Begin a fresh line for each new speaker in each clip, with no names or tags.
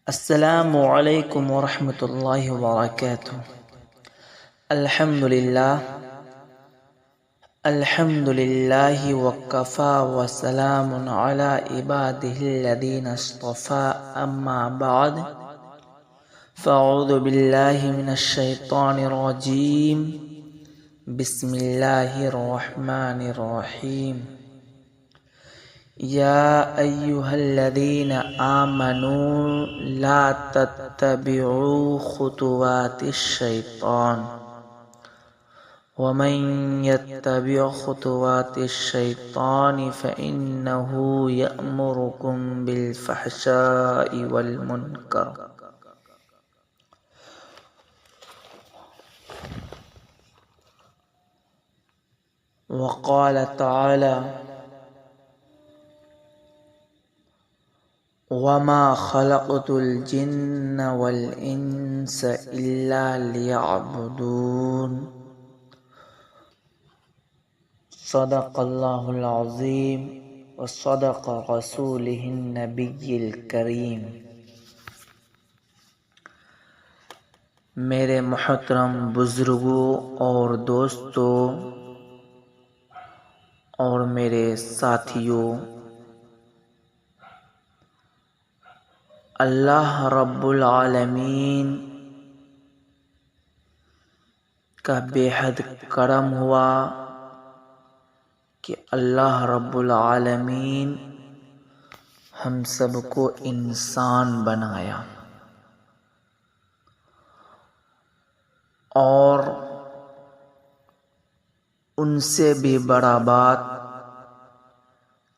السلام علیکم ورحمۃ اللہ وبرکاتہ۔ الحمد للہ وکفا وسلام علی عبادہ الذین اصطفى، اما بعد فاعوذ باللہ من الشیطان الرجیم، بسم اللہ الرحمن الرحیم۔ یا ایہا الذین آمنوا لا تتبعوا خطوات الشیطان ومن يتبع خطوات الشیطان فإنہ یأمرکم بالفحشاء والمنکر۔ وقال تعالی وما خلقت الجن والانس الا ليعبدون۔ صدق اللہ العظیم وصدق رسولہ النبی الکریم۔ میرے محترم بزرگوں اور دوستوں اور میرے ساتھیوں، اللہ رب العالمین کا بے حد کرم ہوا کہ اللہ رب العالمین ہم سب کو انسان بنایا، اور ان سے بھی بڑا بات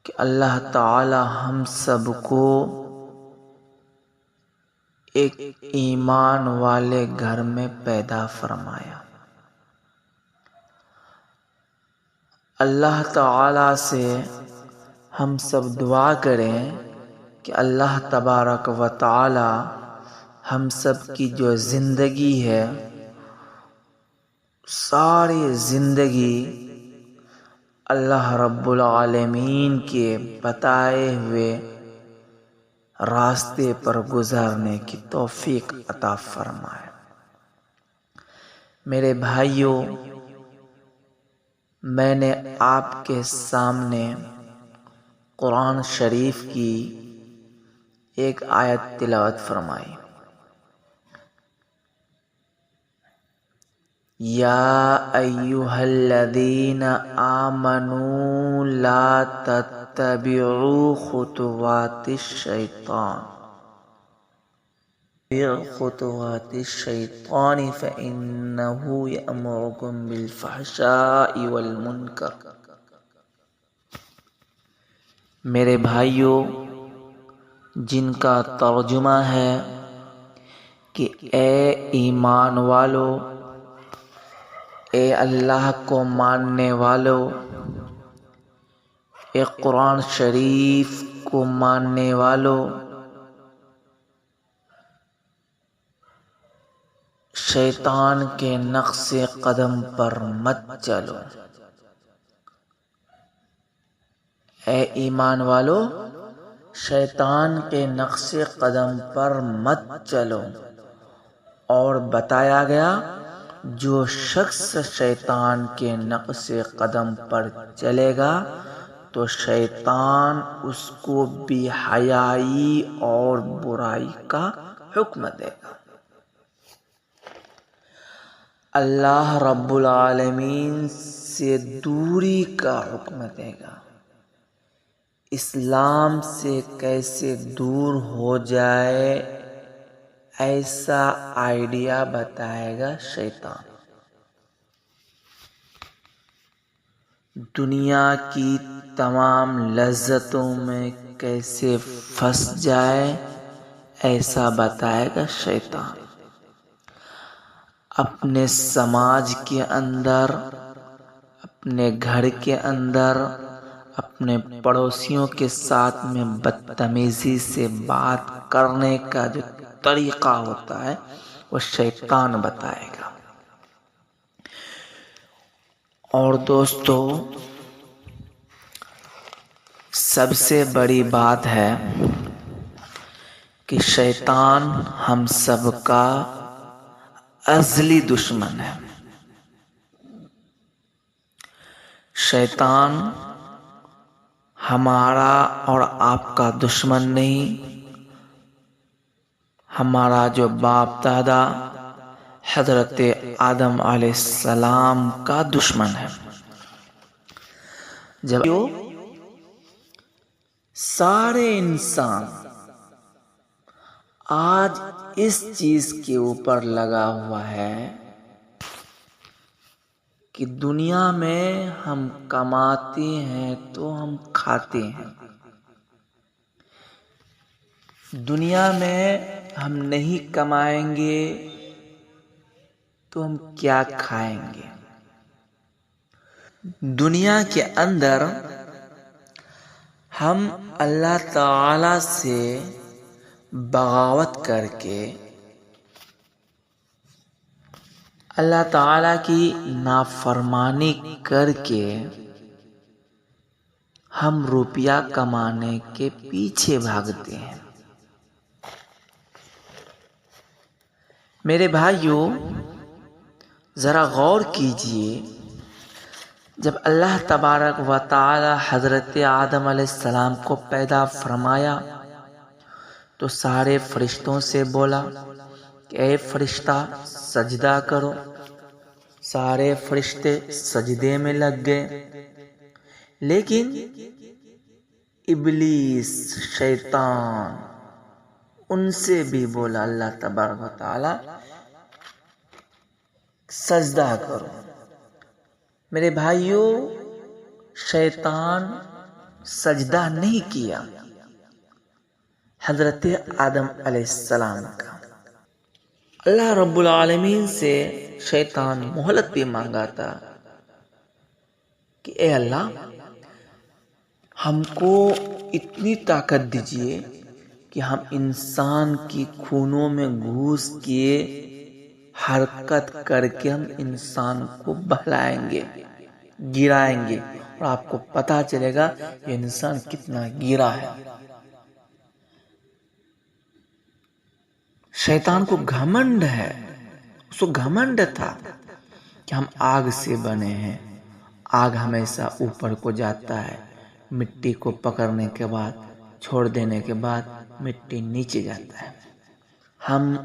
کہ اللہ تعالی ہم سب کو ایک ایمان والے گھر میں پیدا فرمایا۔ اللہ تعالی سے ہم سب دعا کریں کہ اللہ تبارک و تعالی ہم سب کی جو زندگی ہے، ساری زندگی اللہ رب العالمین کے بتائے ہوئے راستے پر گزارنے کی توفیق عطا فرمائے۔ میرے بھائیوں، میں نے آپ کے سامنے قرآن شریف کی ایک آیت تلاوت فرمائی۔ یا ایہا الذین آمنوا لا تتبعوا خطوات الشیطان فإنہ یأمرکم بالفحشاء والمنکر۔ میرے بھائیوں، جن کا ترجمہ ہے کہ اے ایمان والو، اے اللہ کو ماننے والو، اے قرآن شریف کو ماننے والو، شیطان کے نقش قدم پر مت چلو۔ اے ایمان والو، شیطان کے نقش قدم پر مت چلو۔ اور بتایا گیا جو شخص شیطان کے نقش قدم پر چلے گا تو شیطان اس کو بے حیائی اور برائی کا حکم دے گا۔ اللہ رب العالمین سے دوری کا حکم دے گا۔ اسلام سے کیسے دور ہو جائے، ایسا آئیڈیا بتائے گا شیطان۔ دنیا کی تمام لذتوں میں کیسے پھنس جائے، ایسا بتائے گا شیطان۔ اپنے سماج کے اندر، اپنے گھر کے اندر، اپنے پڑوسیوں کے ساتھ میں بدتمیزی سے بات کرنے کا جو طریقہ ہوتا ہے وہ شیطان بتائے گا۔ اور دوستو، سب سے بڑی بات ہے کہ شیطان ہم سب کا ازلی دشمن ہے. شیطان ہمارا اور آپ کا دشمن نہیں، ہمارا جو باپ دادا حضرت آدم علیہ السلام کا دشمن ہے. جب سارے انسان آج اس چیز کے اوپر لگا ہوا ہے کہ دنیا میں ہم کماتے ہیں تو ہم کھاتے ہیں، دنیا میں ہم نہیں کمائیں گے تو ہم کیا کھائیں گے. دنیا کے اندر ہم اللہ تعالی سے بغاوت کر کے، اللہ تعالی کی نافرمانی کر کے ہم روپیہ کمانے کے پیچھے بھاگتے ہیں. میرے بھائیوں ذرا غور کیجئے، جب اللہ تبارک و تعالی حضرت آدم علیہ السلام کو پیدا فرمایا تو سارے فرشتوں سے بولا کہ اے فرشتہ سجدہ کرو. سارے فرشتے سجدے میں لگ گئے، لیکن ابلیس شیطان ان سے بھی بولا اللہ تبارک و تعالی سجدہ کرو. میرے بھائیوں شیطان سجدہ نہیں کیا حضرت آدم علیہ السلام کا. اللہ رب العالمین سے شیطان مہلت بھی مانگا تھا کہ اے اللہ ہم کو اتنی طاقت دیجئے کہ ہم انسان کی خونوں میں گھس کے حرکت کر کے ہم انسان کو بہلائیں گے، گرائیں گے، اور آپ کو پتا چلے گا یہ انسان کتنا گرا ہے. شیطان کو گھمنڈ ہے، اس کو گھمنڈ تھا کہ ہم آگ سے بنے ہیں، آگ ہمیشہ اوپر کو جاتا ہے، مٹی کو پکڑنے کے بعد چھوڑ دینے کے بعد مٹی نیچے جاتا ہے. ہم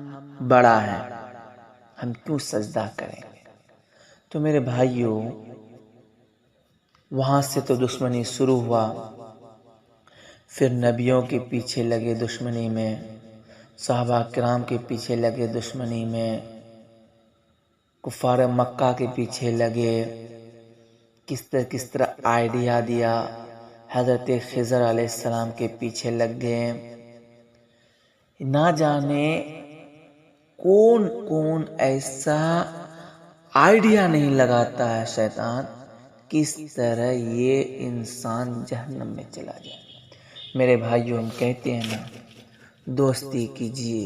بڑا ہیں، ہم کیوں سجدہ کریں گے؟ تو میرے بھائیوں وہاں سے تو دشمنی شروع ہوا، پھر نبیوں کے پیچھے لگے دشمنی میں، صحابہ کرام کے پیچھے لگے دشمنی میں، کفار مکہ کے پیچھے لگے، کس طرح آئیڈیا دیا، حضرت خضر علیہ السلام کے پیچھے لگ گئے. نہ جانے کون کون ایسا آئیڈیا نہیں لگاتا ہے شیطان کس طرح یہ انسان جہنم میں چلا جائے. میرے بھائیوں ہم کہتے ہیں نا دوستی کیجئے،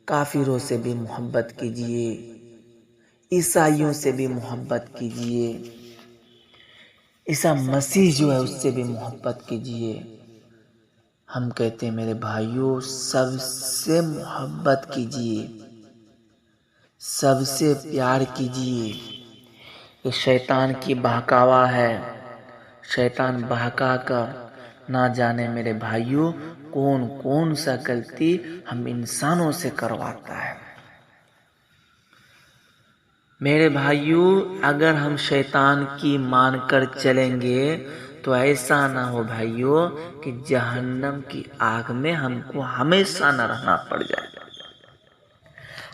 کافروں سے بھی محبت کیجئے، عیسائیوں سے بھی محبت کیجئے، عیسی مسیح جو ہے اس سے بھی محبت کیجئے. ہم کہتے ہیں میرے بھائیوں سب سے محبت کیجئے، سب سے پیار کیجئے. یہ شیطان کی بہکاوا ہے، شیطان بہکا کر نہ جانے میرے بھائیوں کون کون سا غلطی ہم انسانوں سے کرواتا ہے. میرے بھائیوں اگر ہم شیطان کی مان کر چلیں گے تو ایسا نہ ہو بھائیوں کہ جہنم کی آگ میں ہم کو ہمیشہ نہ رہنا پڑ جائے،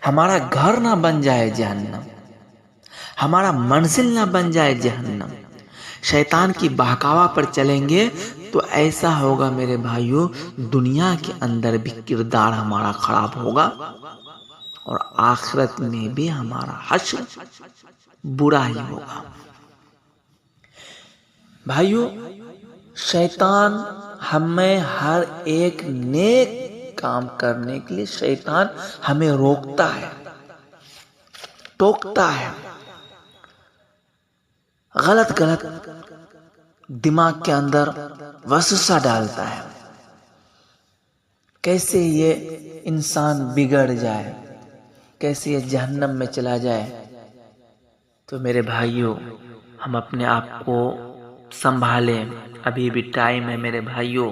ہمارا گھر نہ بن جائے جہنم، ہمارا منزل نہ بن جائے جہنم. شیطان کی بہکاوا پر چلیں گے تو ایسا ہوگا میرے بھائیوں دنیا کے اندر بھی کردار ہمارا خراب ہوگا اور آخرت میں بھی ہمارا حشر برا ہی ہوگا. بھائیوں شیطان ہمیں ہر ایک نیک کام کرنے کے لیے شیطان ہمیں روکتا ہے، ٹوکتا ہے، غلط دماغ کے اندر وسوسہ ڈالتا ہے. کیسے یہ انسان بگڑ جائے، کیسے یہ جہنم میں چلا جائے۔ تو میرے بھائیوں، ہم اپنے آپ کو سنبھالیں، ابھی بھی ٹائم ہے میرے بھائیوں،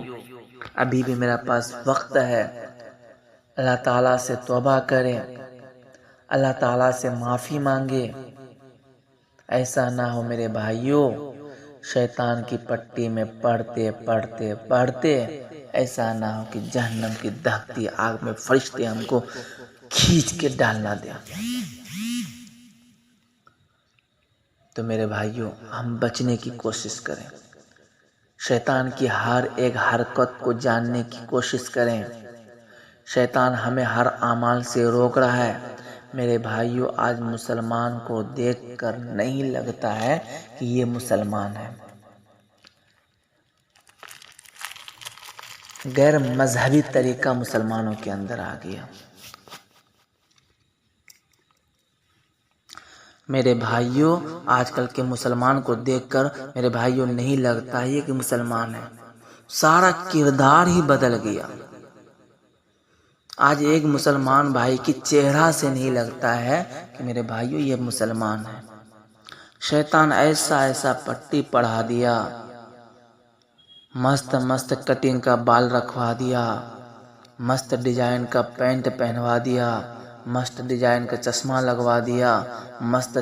ابھی بھی میرا پاس وقت ہے۔ اللہ تعالیٰ سے توبہ کریں، اللہ تعالیٰ سے معافی مانگے۔ ایسا نہ ہو میرے بھائیوں، شیطان کی پٹی میں پڑھتے پڑھتے پڑھتے ایسا نہ ہو کہ جہنم کی دہتی آگ میں فرشتے ہم کو کھینچ کے ڈالنا دیں۔ تو میرے بھائیوں، ہم بچنے کی کوشش کریں، شیطان کی ہر ایک حرکت کو جاننے کی کوشش کریں۔ شیطان ہمیں ہر اعمال سے روک رہا ہے۔ میرے بھائیوں، آج مسلمان کو دیکھ کر نہیں لگتا ہے کہ یہ مسلمان ہے۔ غیر مذہبی طریقہ مسلمانوں کے اندر آ گیا۔ میرے بھائیوں، آج کل کے مسلمان کو دیکھ کر میرے بھائیوں نہیں لگتا ہے کہ مسلمان ہے، سارا کردار ہی بدل گیا۔ آج ایک مسلمان بھائی کی چہرہ سے نہیں لگتا ہے کہ میرے بھائیوں یہ مسلمان ہے۔ شیطان ایسا ایسا پٹی پڑھا دیا، مست مست کٹنگ کا بال رکھوا دیا، مست ڈیزائن کا پینٹ پہنوا دیا، مست ڈیزائن کا چشمہ لگوا دیا، مست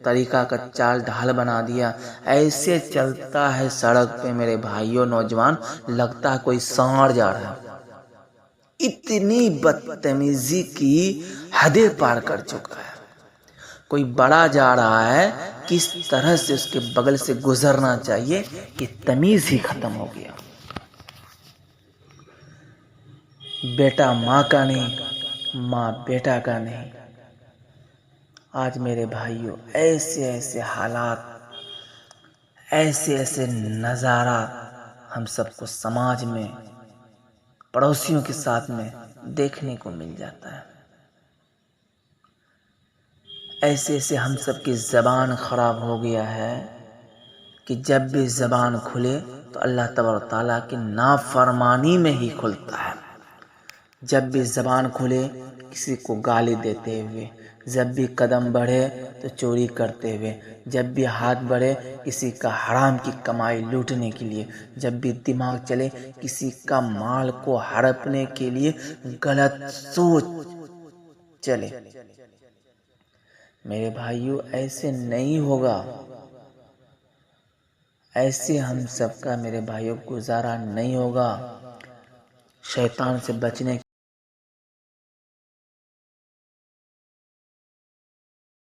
طریقہ کا چال ڈھال بنا دیا۔ ایسے چلتا ہے سڑک پہ میرے بھائیوں، نوجوان لگتا ہے کوئی سانڑ جا رہا ہے۔ اتنی بدتمیزی کی حدیں پار کر چکا ہے۔ کوئی بڑا جا رہا ہے، کس طرح سے اس کے بغل سے گزرنا چاہیے یہ تمیز ہی ختم ہو گیا۔ بیٹا ماں کا نہیں، ماں بیٹا کا نہیں۔ آج میرے بھائیوں، ایسے ایسے حالات، ایسے ایسے نظارات ہم سب کو سماج میں، پڑوسیوں کے ساتھ میں دیکھنے کو مل جاتا ہے۔ ایسے ایسے ہم سب کی زبان خراب ہو گیا ہے کہ جب بھی زبان کھلے تو اللہ تبارک تعالیٰ کی نافرمانی میں ہی کھلتا ہے۔ جب بھی زبان کھلے کسی کو گالی دیتے ہوئے، جب بھی قدم بڑھے تو چوری کرتے ہوئے، جب بھی ہاتھ بڑھے کسی کا حرام کی کمائی لوٹنے کے لیے، جب بھی دماغ چلے کسی کا مال کو ہڑپنے کے لیے، غلط سوچ چلے۔ میرے بھائیوں، ایسے نہیں ہوگا، ایسے ہم سب کا میرے بھائیوں گزارا نہیں ہوگا۔ شیطان سے بچنے